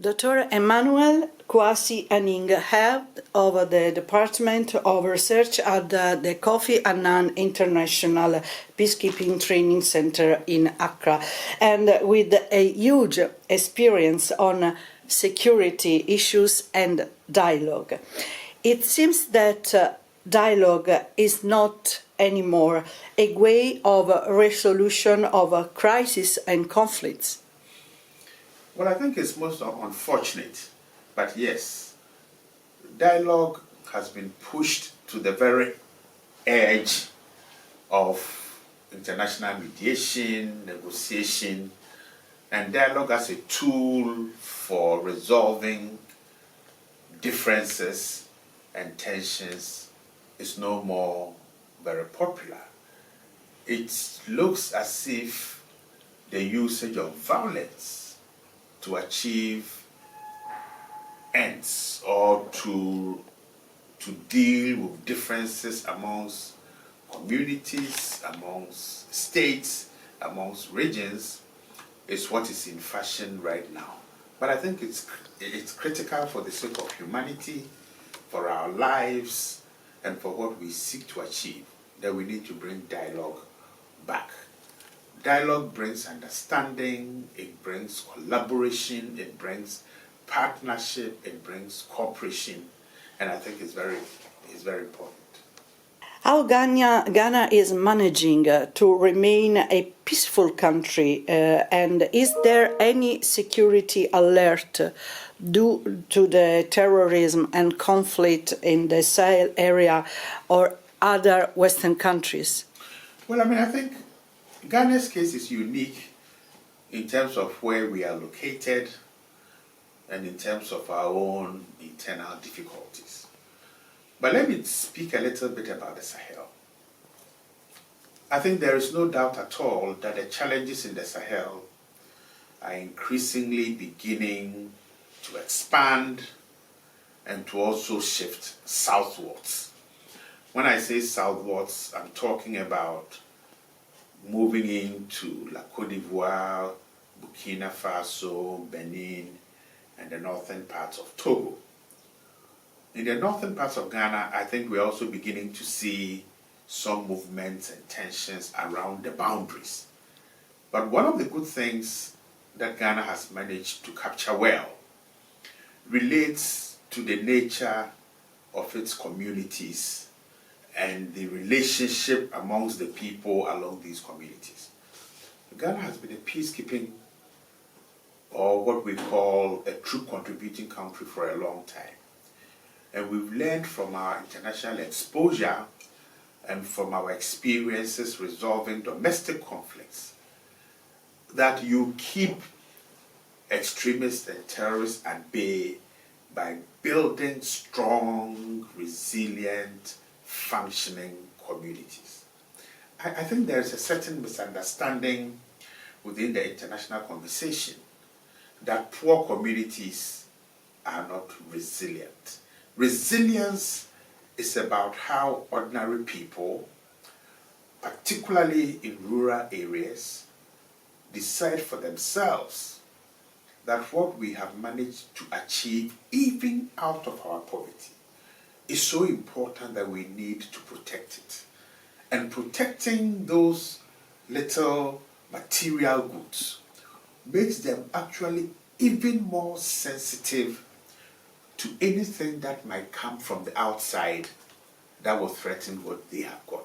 Dr. Emmanuel Kwesi Aning, head of the Department of Research at the Kofi Annan International Peacekeeping Training Center in Accra, and with a huge experience on security issues and dialogue. It seems that dialogue is not anymore a way of resolution of crises and conflicts. Well, I think it's most unfortunate, but yes, dialogue has been pushed to the very edge of international mediation, negotiation, and dialogue as a tool for resolving differences and tensions is no more very popular. It looks as if the usage of violence to achieve ends or to deal with differences amongst communities, amongst states, amongst regions is what is in fashion right now. But I think it's critical for the sake of humanity, for our lives, and for what we seek to achieve, that we need to bring dialogue back. Dialogue brings understanding, it brings collaboration, it brings partnership, it brings cooperation, and I think it's very important. How Ghana is managing to remain a peaceful country, and is there any security alert due to the terrorism and conflict in the Sahel area or other Western countries? Well, I think Ghana's case is unique in terms of where we are located and in terms of our own internal difficulties. But let me speak a little bit about the Sahel. I think there is no doubt at all that the challenges in the Sahel are increasingly beginning to expand and to also shift southwards. When I say southwards, I'm talking about moving into La Côte d'Ivoire, Burkina Faso, Benin, and the northern parts of Togo. In the northern parts of Ghana, I think we're also beginning to see some movements and tensions around the boundaries. But one of the good things that Ghana has managed to capture well relates to the nature of its communities and the relationship amongst the people along these communities. Ghana has been a peacekeeping, or what we call a troop contributing country, for a long time. And we've learned from our international exposure and from our experiences resolving domestic conflicts that you keep extremists and terrorists at bay by building strong, resilient, functioning communities. I think there is a certain misunderstanding within the international conversation that poor communities are not resilient. Resilience is about how ordinary people, particularly in rural areas, decide for themselves that what we have managed to achieve, even out of our poverty, is so important that we need to protect it. And protecting those little material goods makes them actually even more sensitive to anything that might come from the outside that will threaten what they have got.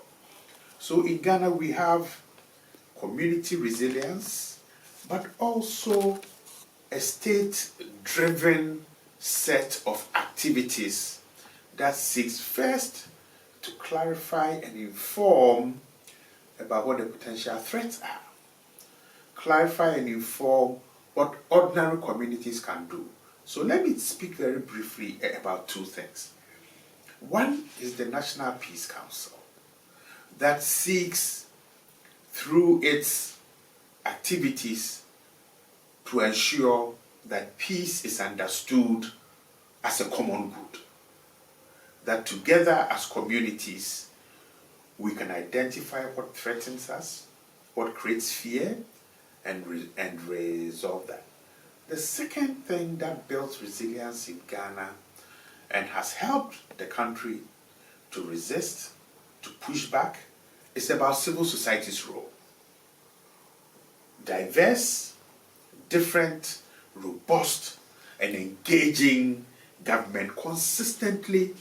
So in Ghana, we have community resilience, but also a state-driven set of activities that seeks first to clarify and inform about what the potential threats are. Clarify and inform what ordinary communities can do. So let me speak very briefly about two things. One is the National Peace Council that seeks, through its activities, to ensure that peace is understood as a common good. That together as communities, we can identify what threatens us, what creates fear, and resolve that. The second thing that builds resilience in Ghana and has helped the country to resist, to push back, is about civil society's role. Diverse, different, robust, and engaging government consistently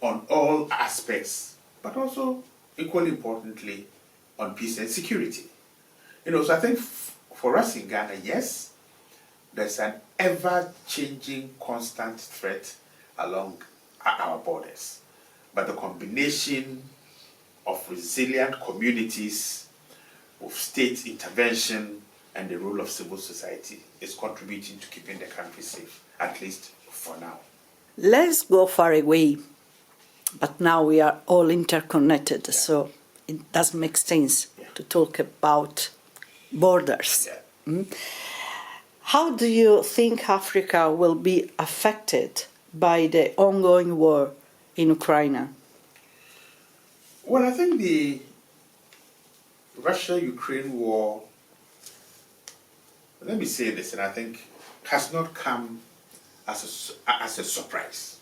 on all aspects, but also, equally importantly, on peace and security. So I think for us in Ghana, yes, there's an ever-changing, constant threat along our borders. But the combination of resilient communities, of state intervention, and the role of civil society is contributing to keeping the country safe, at least for now. Let's go far away, but now we are all interconnected, so it does make sense to talk about borders. How do you think Africa will be affected by the ongoing war in Ukraine? Well, I think the Russia-Ukraine war, let me say this, and I think has not come as a surprise.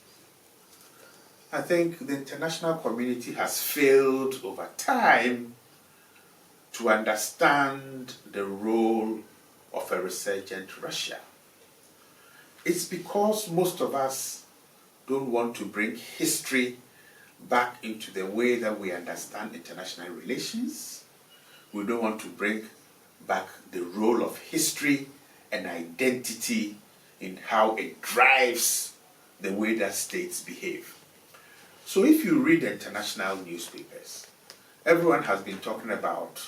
I think the international community has failed over time to understand the role of a resurgent Russia. It's because most of us don't want to bring history back into the way that we understand international relations. We don't want to bring back the role of history and identity in how it drives the way that states behave. So if you read international newspapers, everyone has been talking about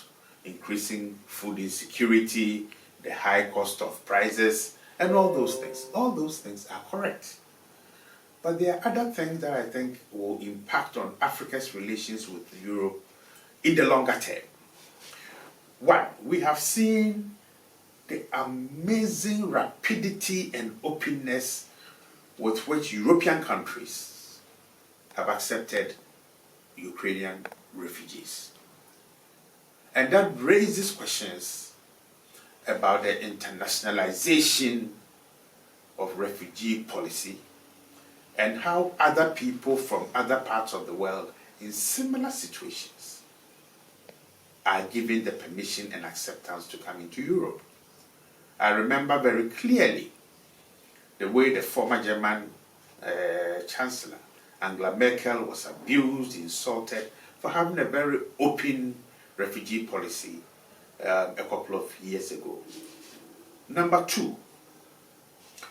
increasing food insecurity, the high cost of prices, and all those things. All those things are correct. But there are other things that I think will impact on Africa's relations with Europe in the longer term. One, we have seen the amazing rapidity and openness with which European countries have accepted Ukrainian refugees. And that raises questions about the internationalization of refugee policy and how other people from other parts of the world in similar situations are given the permission and acceptance to come into Europe. I remember very clearly the way the former German Chancellor, Angela Merkel, was abused, insulted for having a very open refugee policy a couple of years ago. Number two,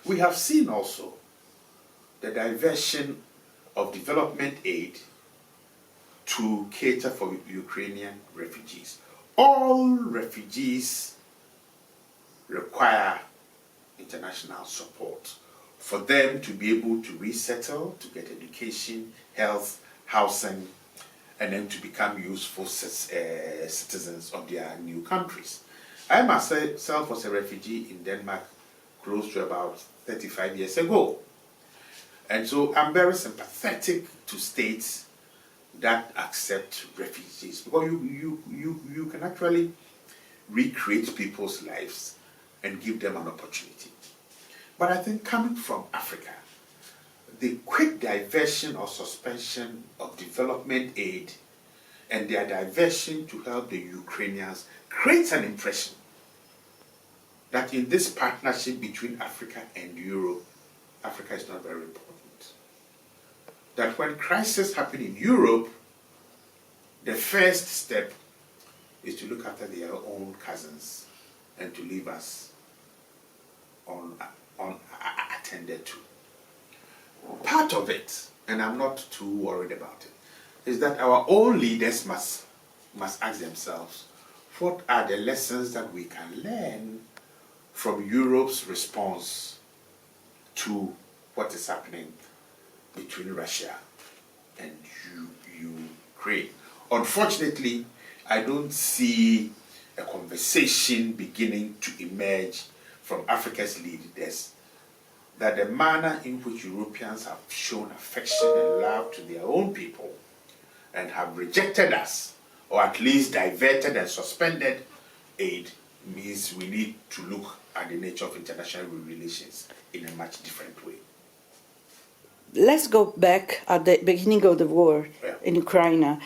we have seen also the diversion of development aid to cater for Ukrainian refugees. All refugees require international support for them to be able to resettle, to get education, health, housing, and then to become useful citizens of their new countries. I myself was a refugee in Denmark close to about 35 years ago. And so I'm very sympathetic to states that accept refugees, because you can actually recreate people's lives and give them an opportunity. But I think coming from Africa, the quick diversion or suspension of development aid and their diversion to help the Ukrainians creates an impression that in this partnership between Africa and Europe, Africa is not very important. That when crises happen in Europe, the first step is to look after their own cousins and to leave us unattended to. Part of it, and I'm not too worried about it, is that our own leaders must ask themselves, what are the lessons that we can learn from Europe's response to what is happening between Russia and Ukraine? Unfortunately, I don't see a conversation beginning to emerge from Africa's leaders that the manner in which Europeans have shown affection and love to their own people and have rejected us, or at least diverted and suspended aid, means we need to look at the nature of international relations in a much different way. Let's go back at the beginning of the war in Ukraine.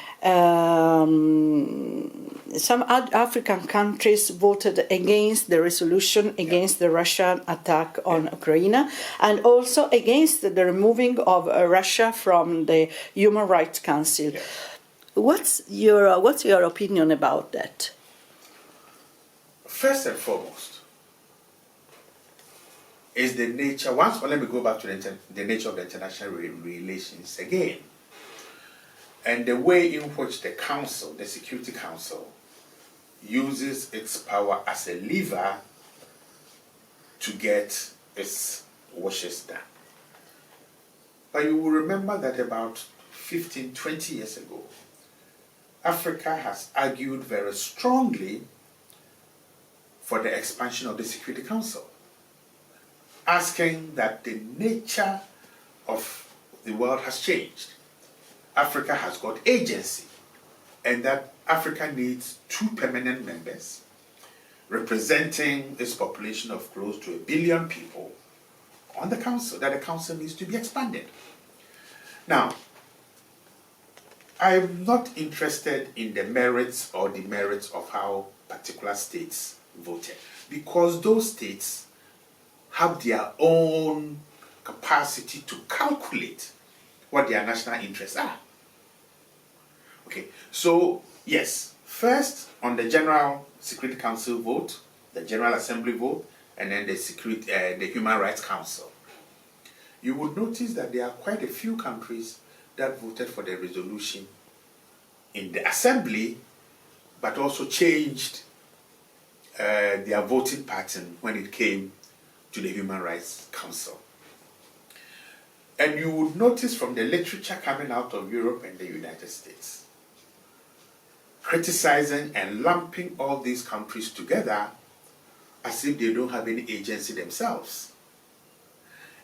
Some African countries voted against the resolution against the Russian attack on Ukraine, and also against the removing of Russia from the Human Rights Council. What's your opinion about that? First and foremost, is the nature, let me go back to the nature of the international relations again, and the way in which the Council, the Security Council, uses its power as a lever to get its wishes done. But you will remember that about 15, 20 years ago, Africa has argued very strongly for the expansion of the Security Council, asking that the nature of the world has changed. Africa has got agency, and that Africa needs 2 permanent members representing its population of close to 1 billion people on the council, that the council needs to be expanded. Now, I'm not interested in the merits or demerits of how particular states voted, because those states have their own capacity to calculate what their national interests are. Okay, so yes, first on the General Security Council vote, the General Assembly vote, and then the Human Rights Council, you would notice that there are quite a few countries that voted for the resolution in the Assembly, but also changed their voting pattern when it came to the Human Rights Council. And you would notice from the literature coming out of Europe and the United States, criticizing and lumping all these countries together as if they don't have any agency themselves.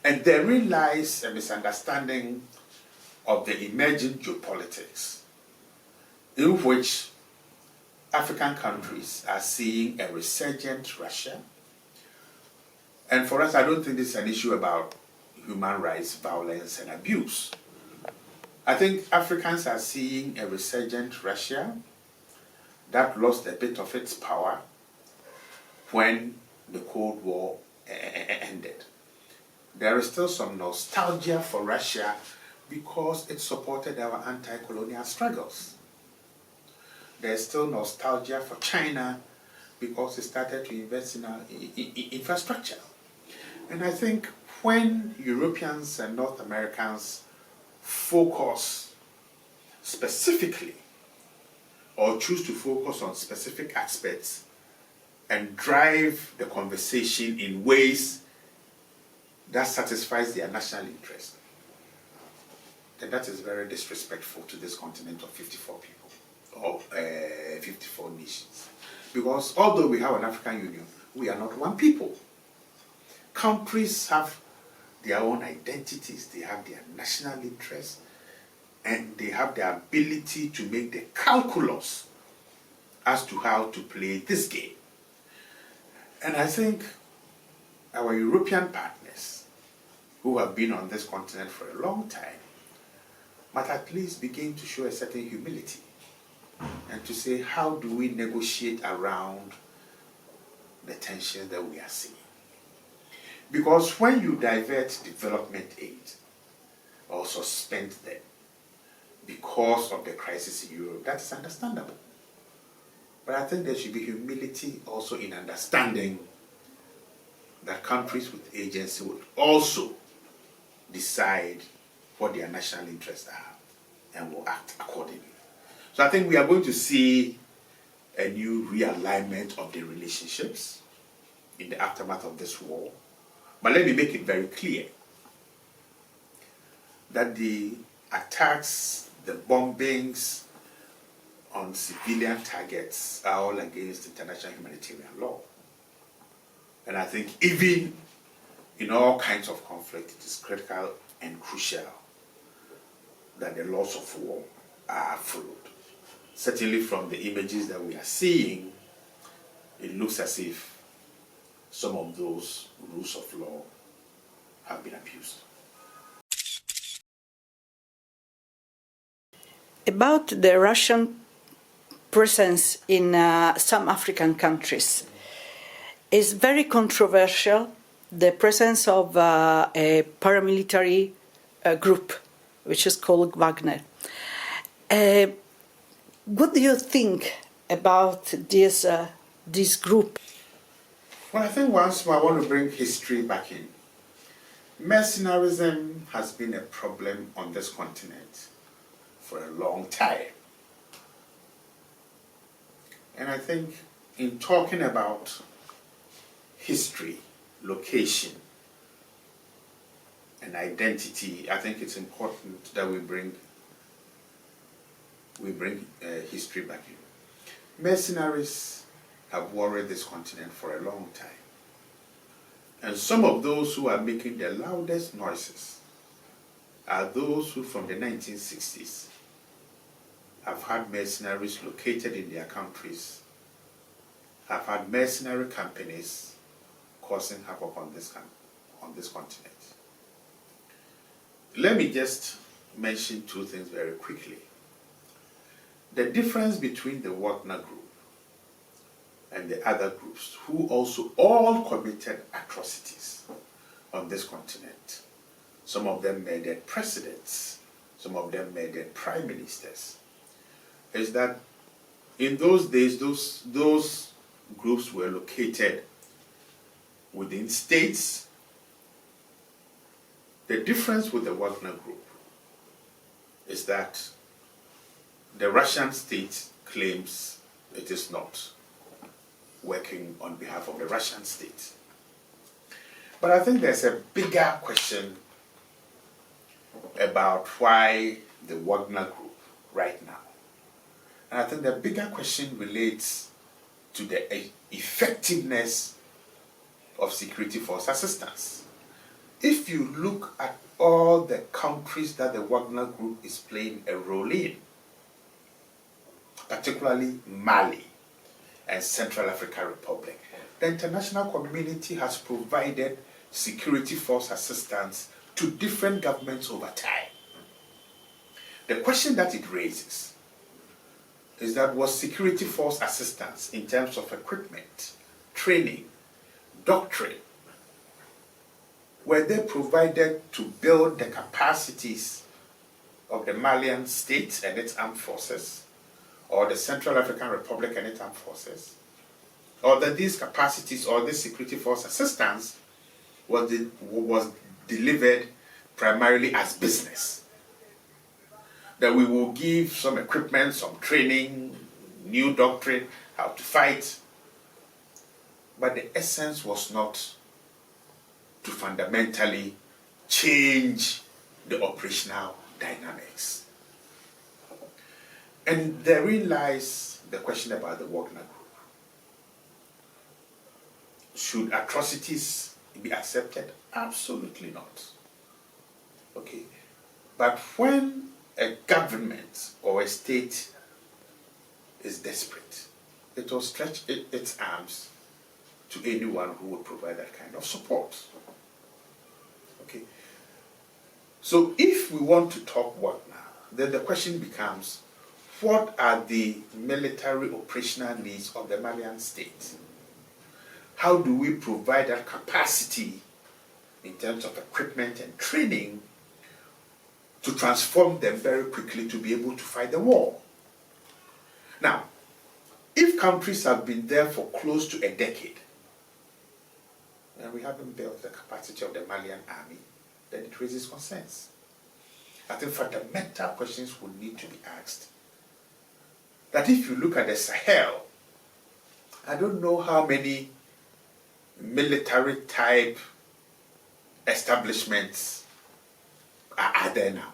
And therein lies a misunderstanding of the emerging geopolitics, in which African countries are seeing a resurgent Russia. And for us, I don't think this is an issue about human rights, violence, and abuse. I think Africans are seeing a resurgent Russia that lost a bit of its power when the Cold War ended. There is still some nostalgia for Russia because it supported our anti-colonial struggles. There's still nostalgia for China because it started to invest in our infrastructure. And I think when Europeans and North Americans focus specifically or choose to focus on specific aspects and drive the conversation in ways that satisfies their national interest, then that is very disrespectful to this continent of 54 people, or 54 nations. Because although we have an African Union, we are not one people. Countries have their own identities, they have their national interests, and they have the ability to make the calculus as to how to play this game. And I think our European partners, who have been on this continent for a long time, might at least begin to show a certain humility and to say, how do we negotiate around the tensions that we are seeing? Because when you divert development aid or suspend them because of the crisis in Europe, that is understandable. But I think there should be humility also in understanding that countries with agency would also decide what their national interests are and will act accordingly. So I think we are going to see a new realignment of the relationships in the aftermath of this war. But let me make it very clear that the attacks, the bombings on civilian targets are all against international humanitarian law. And I think even in all kinds of conflict, it is critical and crucial that the laws of war are followed. Certainly from the images that we are seeing it looks as if some of those rules of law have been abused. About the Russian presence in some African countries, it's very controversial, the presence of a paramilitary group, which is called Wagner. What do you think about this group? Well, I think once more I want to bring history back in. Mercenarism has been a problem on this continent for a long time. And I think in talking about history, location, and identity, I think it's important that we bring history back in. Mercenaries have worried this continent for a long time. And some of those who are making the loudest noises are those who from the 1960s have had mercenaries located in their countries, have had mercenary companies causing havoc on this continent. Let me just mention two things very quickly. The difference between the Wagner group and the other groups who also all committed atrocities on this continent. Some of them murdered presidents, some of them murdered prime ministers, is that in those days those groups were located within states. The difference with the Wagner group is that the Russian state claims it is not working on behalf of the Russian state. But I think there's a bigger question about why the Wagner group right now. And I think the bigger question relates to the effectiveness of security force assistance. If you look at all the countries that the Wagner group is playing a role in, particularly Mali and Central African Republic, the international community has provided security force assistance to different governments over time. The question that it raises is that was security force assistance in terms of equipment, training, doctrine, were they provided to build the capacities of the Malian state and its armed forces, or the Central African Republic and its armed forces, or that these capacities or this security force assistance was delivered primarily as business? That we will give some equipment, some training, new doctrine, how to fight, but the essence was not to fundamentally change the operational dynamics. And therein lies the question about the Wagner group. Should atrocities be accepted? Absolutely not. Okay. But when a government or a state is desperate, it will stretch its arms to anyone who would provide that kind of support. Okay. So if we want to talk Wagner, then the question becomes, what are the military operational needs of the Malian state? How do we provide that capacity in terms of equipment and training to transform them very quickly to be able to fight the war? Now, if countries have been there for close to a decade, and we haven't built the capacity of the Malian army, then it raises concerns. I think fundamental questions will need to be asked. That if you look at the Sahel, I don't know how many military type establishments are there now.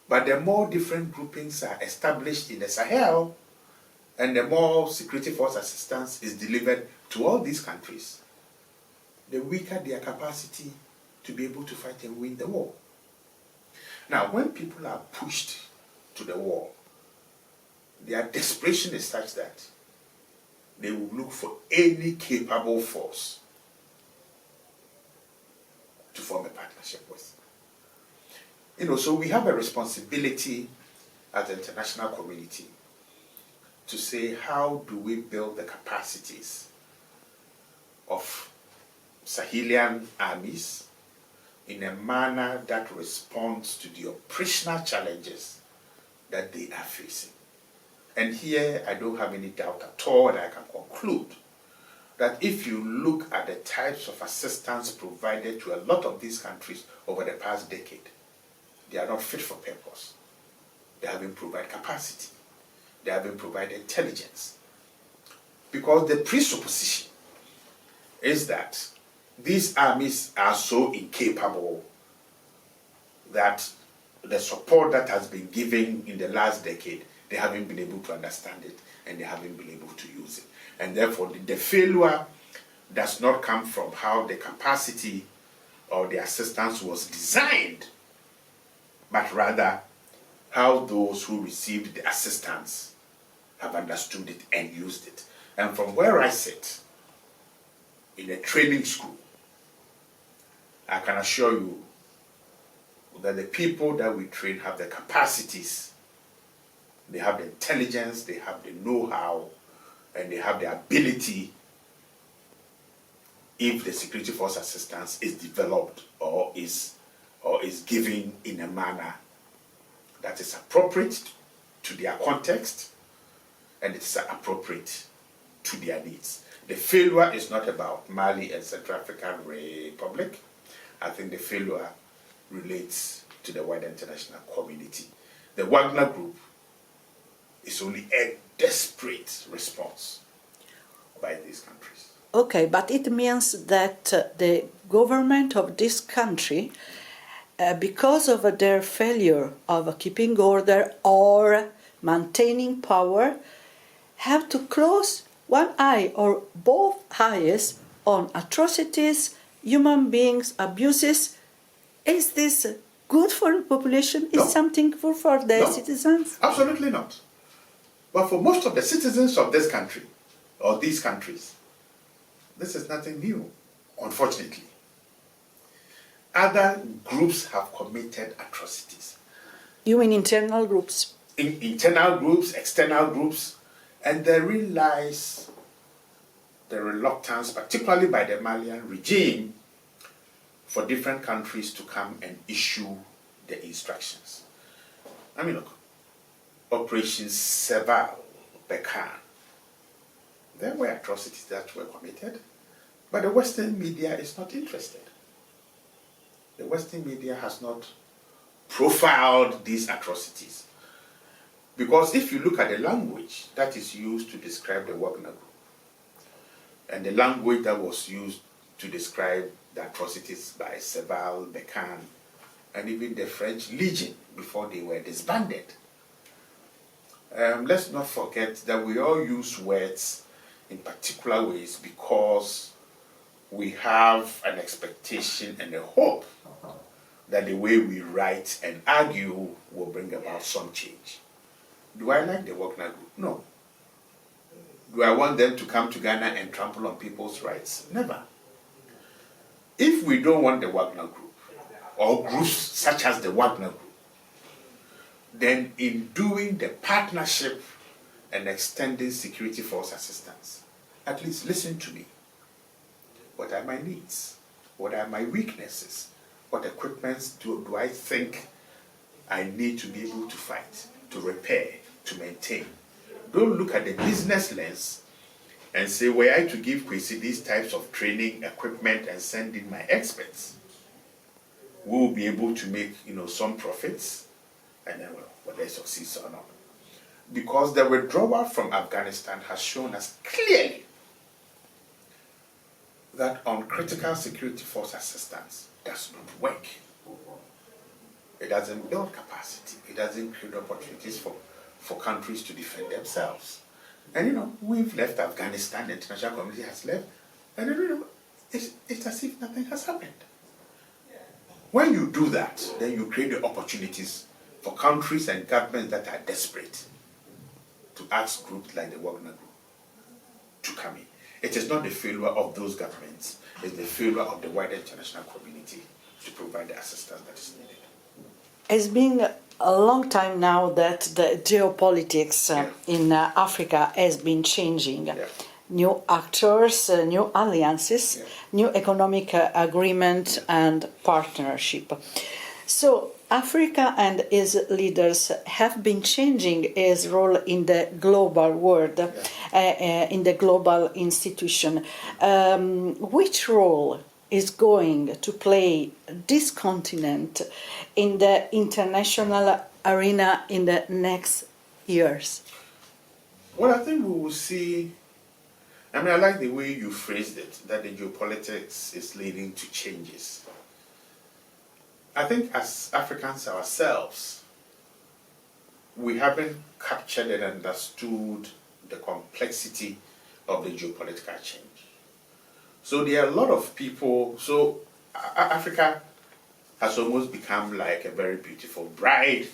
But the more different groupings are established in the Sahel, and the more security force assistance is delivered to all these countries, the weaker their capacity to be able to fight and win the war. Now, when people are pushed to the war, their desperation is such that they will look for any capable force to form a partnership with. So we have a responsibility as the international community to say, how do we build the capacities of Sahelian armies in a manner that responds to the operational challenges that they are facing. And here I don't have any doubt at all that I can conclude that if you look at the types of assistance provided to a lot of these countries over the past decade, they are not fit for purpose. They haven't provided capacity. They haven't provided intelligence. Because the presupposition is that these armies are so incapable that the support that has been given in the last decade, they haven't been able to understand it and they haven't been able to use it. And therefore, the failure does not come from how the capacity or the assistance was designed, but rather how those who received the assistance have understood it and used it. And from where I sit, in a training school, I can assure you that the people that we train have the capacities, they have the intelligence, they have the know-how, and they have the ability if the security force assistance is developed or is given in a manner that is appropriate to their context and it's appropriate to their needs. The failure is not about Mali and Central African Republic. I think the failure relates to the wider international community. The Wagner Group is only a desperate response by these countries. Okay, but it means that the government of this country, because of their failure of keeping order or maintaining power, have to close one eye or both eyes on atrocities, human beings, abuses. Is this good for the population? No. Is something good for the No, citizens? absolutely not. But for most of the citizens of this country, or these countries, this is nothing new, unfortunately. Other groups have committed atrocities. You mean internal groups? Internal groups, external groups, and therein lies the reluctance, particularly by the Malian regime, for different countries to come and issue the instructions. I mean, look, Operation Seval, Bekan, there were atrocities that were committed, but the Western media is not interested. The Western media has not profiled these atrocities. Because if you look at the language that is used to describe the Wagner Group, and the language that was used to describe the atrocities by Seval, Bekan, and even the French Legion before they were disbanded, let's not forget that we all use words in particular ways because we have an expectation and a hope that the way we write and argue will bring about some change. Do I like the Wagner Group? No. Do I want them to come to Ghana and trample on people's rights? Never. If we don't want the Wagner Group, or groups such as the Wagner Group, then in doing the partnership and extending security force assistance, at least listen to me. What are my needs? What are my weaknesses? What equipments do I think I need to be able to fight, to repair, to maintain? Don't look at the business lens and say, were I to give kwesi these types of training, equipment, and send in my experts, we will be able to make some profits, and then whether it succeeds or not. Because the withdrawal from Afghanistan has shown us clearly that on critical security force assistance does not work. It doesn't build capacity. It doesn't create opportunities for countries to defend themselves. And we've left Afghanistan, the international community has left, and it's as if nothing has happened. When you do that, then you create the opportunities for countries and governments that are desperate to ask groups like the Wagner Group to It is not the failure of those governments, it's the failure of the wider international community to provide the assistance that is needed. It's been a long time now that the geopolitics in Africa has been changing. Yeah. New actors, new alliances, new economic agreement and partnership. So Africa and its leaders have been changing its role in the global world, in the global institution. Which role is going to play this continent in the international arena in the next years? Well, I think we will see. I mean, I like the way you phrased it, that the geopolitics is leading to changes. I think as Africans ourselves, we haven't captured and understood the complexity of the geopolitical change. So there are a lot of people, so Africa has almost become like a very beautiful bride.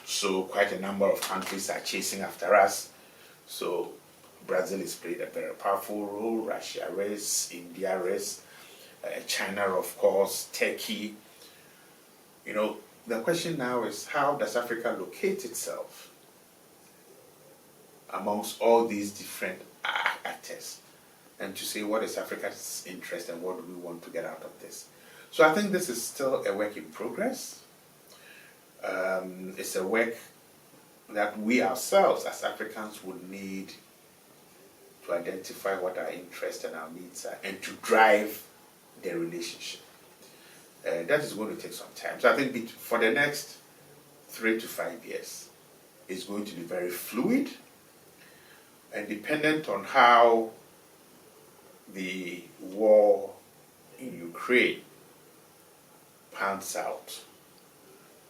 So quite a number of countries are chasing after us. So Brazil has played a very powerful role, Russia is, India is, China of course, Turkey. You know, the question now is, how does Africa locate itself amongst all these different actors? And to say, what is Africa's interest and what do we want to get out of this? So I think this is still a work in progress. It's a work that we ourselves as Africans would need to identify what our interests and our needs are and to drive the relationship. That is going to take some time. So I think for the next 3 to 5 years, it's going to be very fluid and dependent on how the war in Ukraine pans out.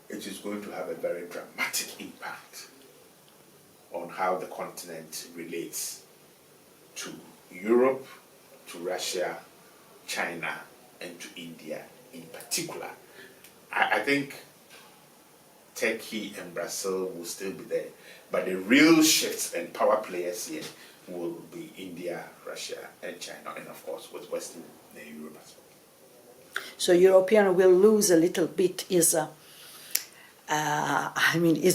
It is going to have a very dramatic impact on how the continent relates to Europe, to Russia, China, and to India in particular. I think Turkey and Brazil will still be there, but the real shifts and power players here will be India, Russia, and China, and of course with Western Europe as well. So European will lose a little bit his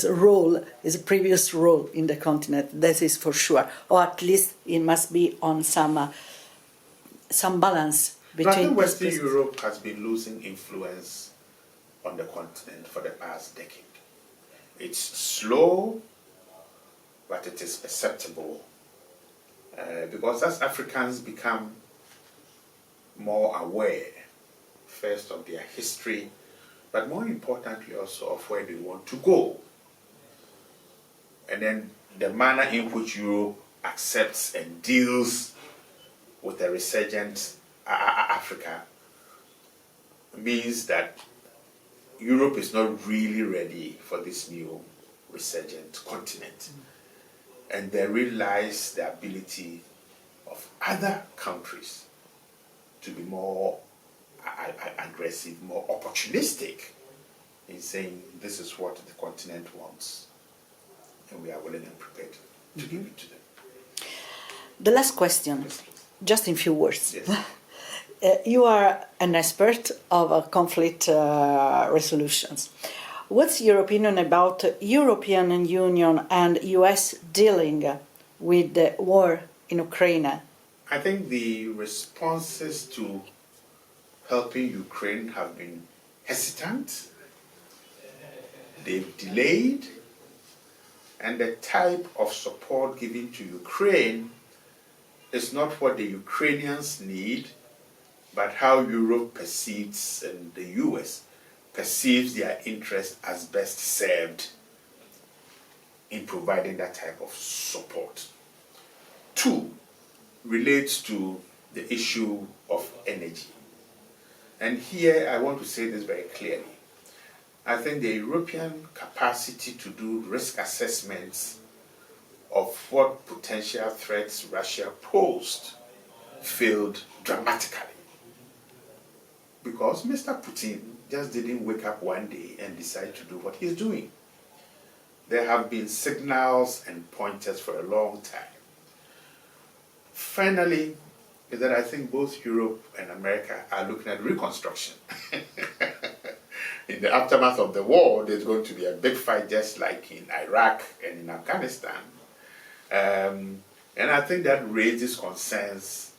role, his previous role in the continent. That is for sure, or at least it must be on some balance between. I think Western Europe has been losing influence on the continent for the past decade. It's slow, but it is perceptible. Because as Africans become more aware, first of their history, but more importantly also of where they want to go. And then the manner in which Europe accepts and deals with a resurgent Africa means that Europe is not really ready for this new resurgent continent. And therein lies the ability of other countries to be more aggressive, more opportunistic in saying this is what the continent wants, and we are willing and prepared to give it to them. The last question, Yes. just in few words. Yes. You are an expert of conflict resolutions. What's your opinion about European Union and US dealing with the war in Ukraine? I think the responses to helping Ukraine have been hesitant, they've delayed, and the type of support given to Ukraine is not what the Ukrainians need, but how Europe perceives and the US perceives their interest as best served in providing that type of support. 2 relates to the issue of energy. And here I want to say this very clearly. I think the European capacity to do risk assessments of what potential threats Russia posed failed dramatically. Because Mr. Putin just didn't wake up one day and decide to do what he's doing. There have been signals and pointers for a long time. Finally, is that I think both Europe and America are looking at reconstruction. In the aftermath of the war, there's going to be a big fight just like in Iraq and in Afghanistan. And I think that raises concerns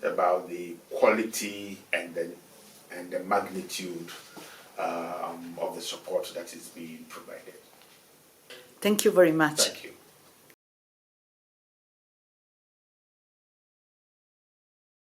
about the quality and the magnitude of the support that is being provided. Thank you very much. Thank you.